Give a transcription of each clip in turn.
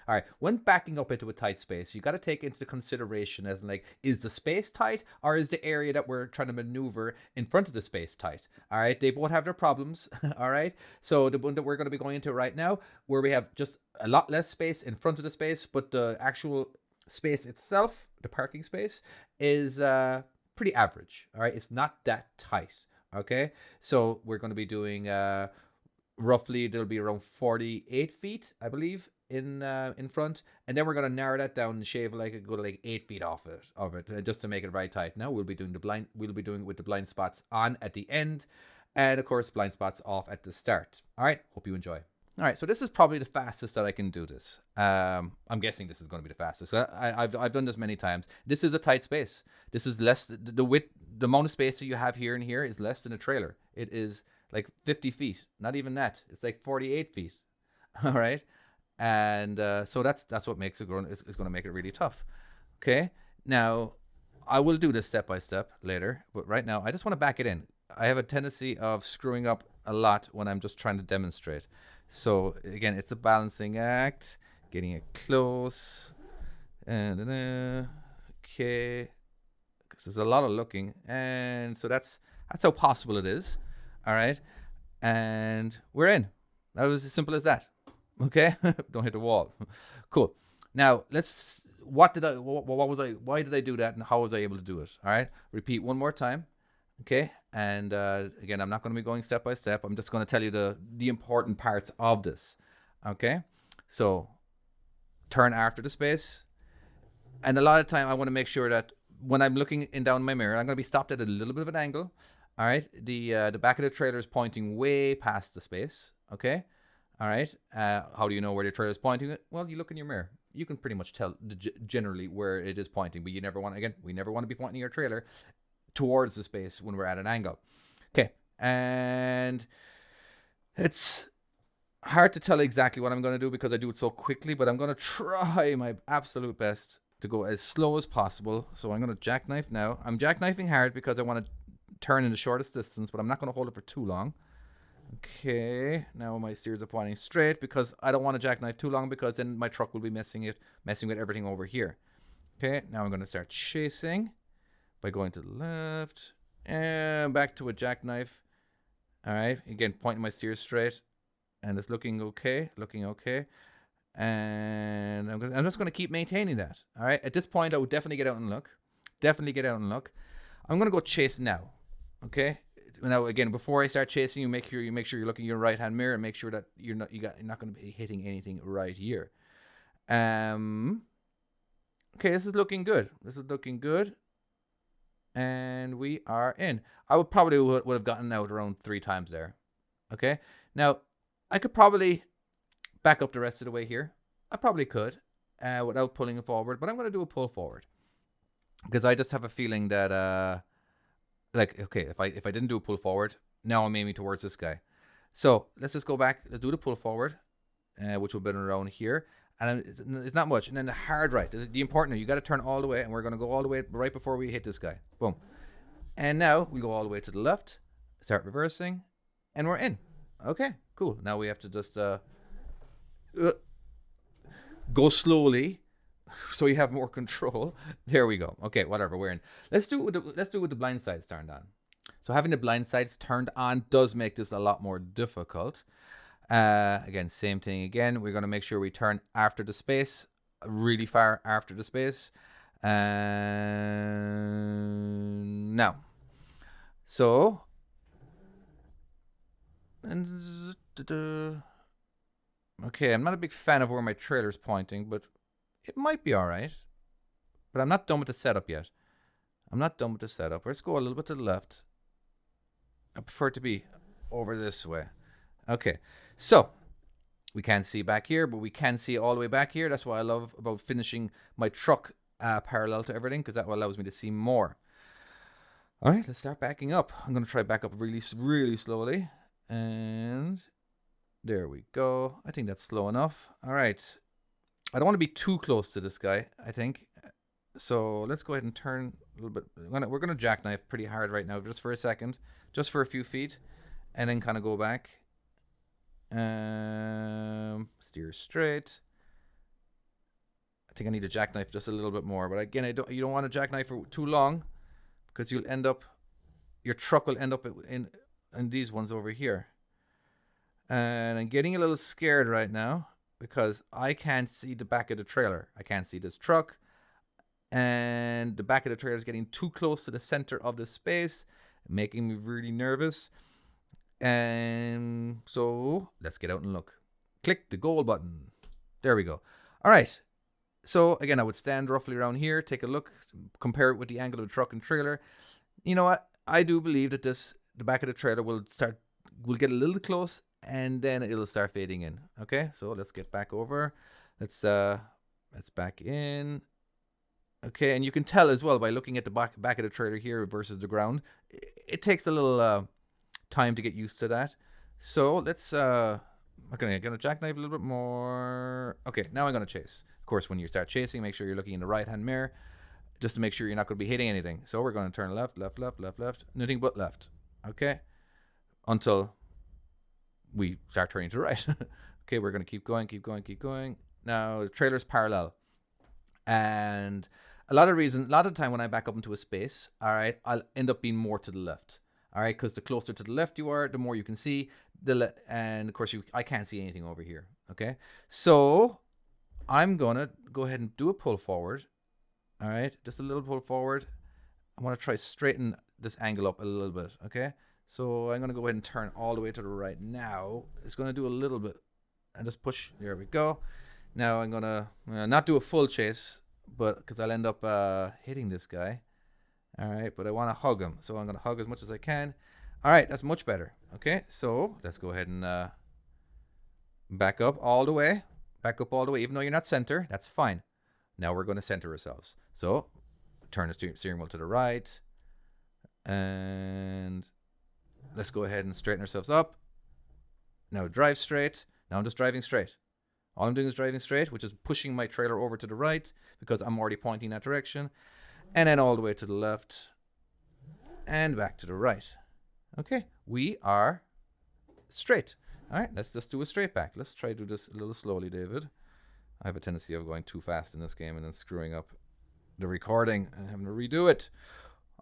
All right, when backing up into a tight space, you got to take into consideration as in, like, is the space tight or is the area that we're trying to maneuver in front of the space tight? All right, they both have their problems. All right, so the one that we're going to be going into right now, where we have just a lot less space in front of the space, but the actual space itself, the parking space, is pretty average. All right, it's not that tight. Okay, so we're going to be doing roughly, there'll be around 48 feet, I believe, in front, and then we're going to narrow that down and shave like a good like 8 feet off it just to make it very tight. Now we'll be doing it with the blind spots on at the end, and of course blind spots off at the start. All right, hope you enjoy. All right, so this is probably the fastest that I can do this. I'm guessing this is going to be the fastest. I've done this many times. This is a tight space. This is less, the width, the amount of space that you have here and here is less than a trailer. It is like 50 feet, not even that. It's like 48 feet. All right, and so that's what makes it it's going to make it really tough. Okay, now I will do this step by step later, but right now I just want to back it in. I have a tendency of screwing up a lot when I'm just trying to demonstrate. So again, it's a balancing act, getting it close, and okay, because there's a lot of looking, and so that's how possible it is. All right, and we're in. That was as simple as that. Okay, don't hit the wall. Cool. Now let's. What was I? Why did I do that, and how was I able to do it? All right. Repeat one more time. Okay, and again, I'm not going to be going step by step. I'm just going to tell you the important parts of this. Okay, so turn after the space, and a lot of time I want to make sure that when I'm looking in down my mirror, I'm going to be stopped at a little bit of an angle. All right, the back of the trailer is pointing way past the space. Okay, all right. How do you know where the trailer is pointing? Well, you look in your mirror. You can pretty much tell generally where it is pointing, but you never want, again, we never want to be pointing your trailer towards the space when we're at an angle. Okay, and it's hard to tell exactly what I'm going to do because I do it so quickly, but I'm going to try my absolute best to go as slow as possible. So I'm going to jackknife now. I'm jackknifing hard because I want to turn in the shortest distance, but I'm not going to hold it for too long. Okay, now my steers are pointing straight because I don't want to jackknife too long because then my truck will be messing with everything over here. Okay, now I'm going to start chasing by going to the left and back to a jackknife. All right, again, pointing my steers straight, and it's looking okay, and I'm just going to keep maintaining that. All right, at this point, I would definitely get out and look. I'm going to go chase now. Okay, now again, before I start chasing, you make sure you're looking in your right hand mirror and make sure that you're not going to be hitting anything right here. Okay, this is looking good. And we are in. I would probably would have gotten out around 3 times there. Okay, now I could probably back up the rest of the way here. I probably could without pulling it forward, but I'm going to do a pull forward because I just have a feeling that like, okay, if I didn't do a pull forward, now I'm aiming towards this guy. So let's just go back. Let's do the pull forward, which will be around here. And it's not much. And then the hard right. The important, you got to turn all the way, and we're going to go all the way right before we hit this guy. Boom. And now we go all the way to the left, start reversing, and we're in. Okay, cool. Now we have to just go slowly so you have more control. There we go. Okay, whatever, we're in. Let's do it with the blind sides turned on. So having the blind sides turned on does make this a lot more difficult. Again, same thing again. We're going to make sure we turn after the space, really far after the space. Now, so, okay, I'm not a big fan of where my trailer's pointing, but it might be all right. But I'm not done with the setup yet. Let's go a little bit to the left. I prefer it to be over this way. Okay, so we can't see back here, but we can see all the way back here. That's what I love about finishing my truck parallel to everything, because that allows me to see more. All right, let's start backing up. I'm going to try back up really, really slowly. And there we go. I think that's slow enough. All right. I don't want to be too close to this guy, I think. So let's go ahead and turn a little bit. We're going to jackknife pretty hard right now, just for a second, just for a few feet, and then kind of go back. Steer straight. think I need to jackknife just a little bit more. But again, you don't want to jackknife for too long because you'll end up, your truck will end up in these ones over here. And I'm getting a little scared right now because I can't see the back of the trailer. I can't see this truck. And the back of the trailer is getting too close to the center of the space, making me really nervous. And so let's get out and look. Click the goal button. There we go. All right. So again, I would stand roughly around here, take a look, compare it with the angle of the truck and trailer. You know what? I do believe that the back of the trailer will get a little close, and then it'll start fading in. Okay, so let's get back over. Let's back in. Okay, and you can tell as well by looking at the back of the trailer here versus the ground. It takes a little time to get used to that. So let's I'm gonna jackknife a little bit more. Okay, now I'm gonna chase. Of course, when you start chasing, make sure you're looking in the right-hand mirror, just to make sure you're not going to be hitting anything. So we're going to turn left, left, left, left, left, nothing but left. Okay, until we start turning to the right. Okay, we're going to keep going, keep going, keep going. Now the trailer's parallel, and a lot of the time when I back up into a space, all right, I'll end up being more to the left. All right, because the closer to the left you are, the more you can see. And of course, I can't see anything over here. Okay, so I'm gonna go ahead and do a pull forward. All right, just a little pull forward. I want to try straighten this angle up a little bit. Okay, so I'm gonna go ahead and turn all the way to the right now. It's gonna do a little bit and just push. There we go. Now I'm gonna not do a full chase, but because I'll end up hitting this guy. All right, but I want to hug him, so I'm gonna hug as much as I can. All right, that's much better. Okay, so let's go ahead and back up all the way. Back up all the way, even though you're not center. That's fine. Now we're going to center ourselves. So turn the steering wheel to the right. And let's go ahead and straighten ourselves up. Now drive straight. Now I'm just driving straight. All I'm doing is driving straight, which is pushing my trailer over to the right because I'm already pointing that direction. And then all the way to the left. And back to the right. Okay, we are straight. All right, let's just do a straight back. Let's try to do this a little slowly, David. I have a tendency of going too fast in this game and then screwing up the recording and having to redo it.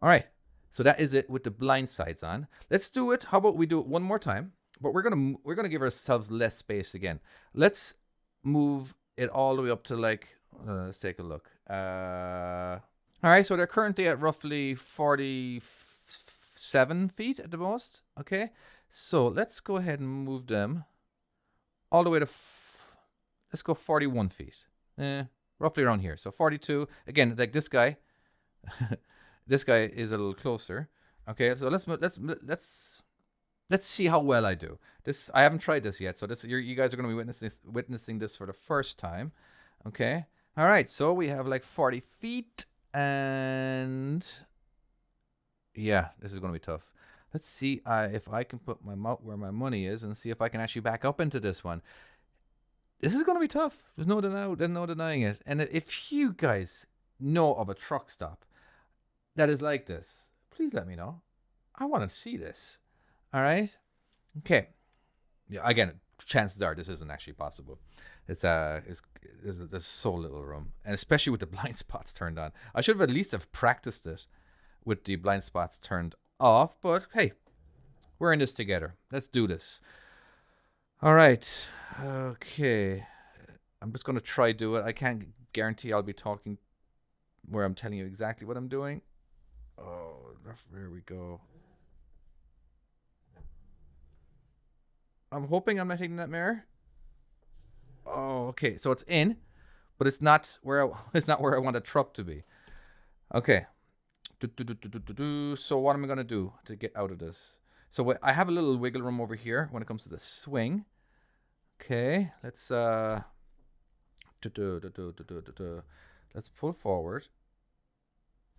All right, so that is it with the blind sides on. Let's do it. How about we do it one more time? But we're gonna give ourselves less space again. Let's move it all the way up to like. Let's take a look. All right, so they're currently at roughly 47 feet at the most. Okay. So let's go ahead and move them all the way to, let's go 41 feet. Roughly around here. So 42. Again, like this guy, this guy is a little closer. Okay, so let's see how well I do. This I haven't tried this yet, so you guys are going to be witnessing this for the first time. Okay. All right. So we have like 40 feet, and yeah, this is going to be tough. Let's see if I can put my mouth where my money is and see if I can actually back up into this one. This is going to be tough. There's no denying it. And if you guys know of a truck stop that is like this, please let me know. I want to see this. All right. Okay. Yeah. Again, chances are this isn't actually possible. There's so little room, and especially with the blind spots turned on. I should have at least practiced it with the blind spots turned off, but hey, we're in this together. Let's do this. All right. Okay. I'm just going to try do it. I can't guarantee I'll be talking where I'm telling you exactly what I'm doing. Oh, there we go. I'm hoping I'm not hitting that mirror. Oh, okay. So it's in, but it's not where I want the truck to be. Okay. So what am I going to do to get out of this? So I have a little wiggle room over here when it comes to the swing. Okay, let's let's pull forward.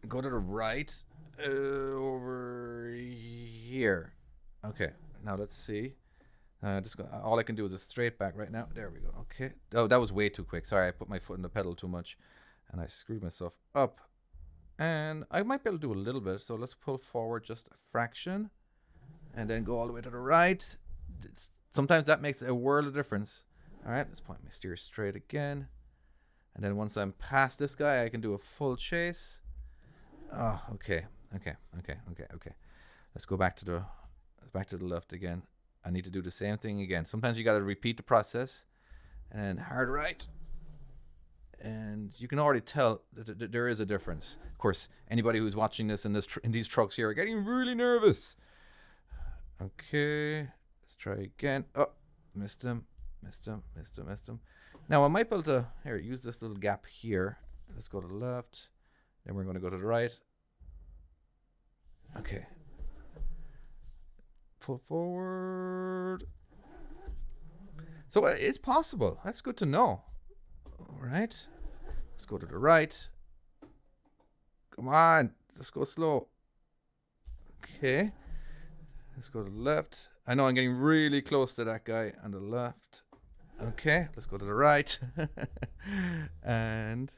Go to the right over here. Okay, now let's see. All I can do is a straight back right now. There we go. Okay. Oh, that was way too quick. Sorry, I put my foot in the pedal too much, and I screwed myself up. And I might be able to do a little bit. So let's pull forward just a fraction, and then go all the way to the right. Sometimes that makes a world of difference. All right, let's point my steer straight again, And then once I'm past this guy, I can do a full chase. Oh, okay. Okay. Let's go back to the left again. I need to do the same thing again. Sometimes you got to repeat the process. And hard right. And you can already tell that there is a difference. Of course, anybody who's watching this in these trucks here are getting really nervous. Okay, let's try again. Oh, missed him. Now I might be able to use this little gap here. Let's go to the left. Then we're going to go to the right. Okay. Pull forward. So it's possible. That's good to know. All right. Let's go to the right. Come on. Let's go slow. Okay. Let's go to the left. I know I'm getting really close to that guy on the left. Okay. Let's go to the right. And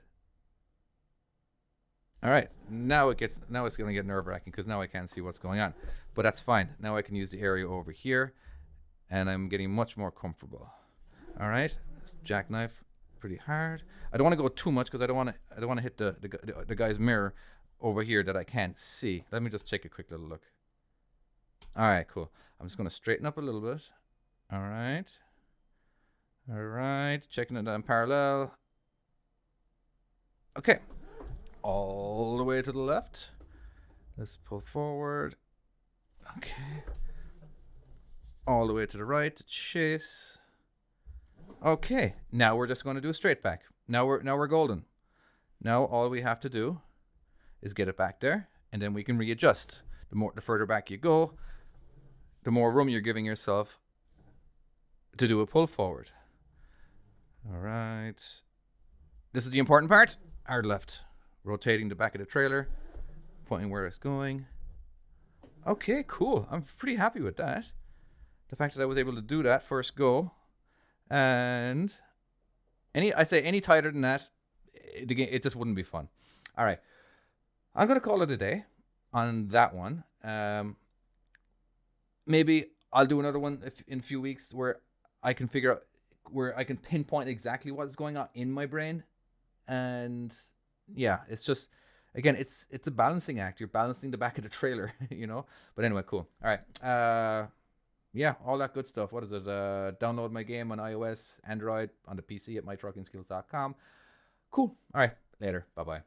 all right. Now it's going to get nerve-wracking because now I can't see what's going on. But that's fine. Now I can use the area over here, and I'm getting much more comfortable. All right. Let's jackknife pretty hard. I don't want to go too much because I don't want to hit the guy's mirror over here that I can't see. Let me just take a quick little look. All right, cool. I'm just going to straighten up a little bit. All right. Checking it down parallel. Okay. All the way to the left. Let's pull forward. Okay. All the way to the right to chase. Okay. Now we're just going to do a straight back. Now we're golden. Now all we have to do is get it back there, and then we can readjust. The further back you go, the more room you're giving yourself to do a pull forward. All right. This is the important part. Hard left. Rotating the back of the trailer, pointing where it's going. Okay, cool. I'm pretty happy with that. The fact that I was able to do that first go. And any tighter than that, the game, it just wouldn't be fun. All right. I'm going to call it a day on that one. Maybe I'll do another one in a few weeks where I can figure out, where I can pinpoint exactly what's going on in my brain. And yeah, it's just, again, it's a balancing act. You're balancing the back of the trailer, you know? But anyway, cool. All right. Yeah, all that good stuff. What is it? Download my game on iOS, Android, on the PC at mytruckingskills.com. Cool. All right. Later. Bye-bye.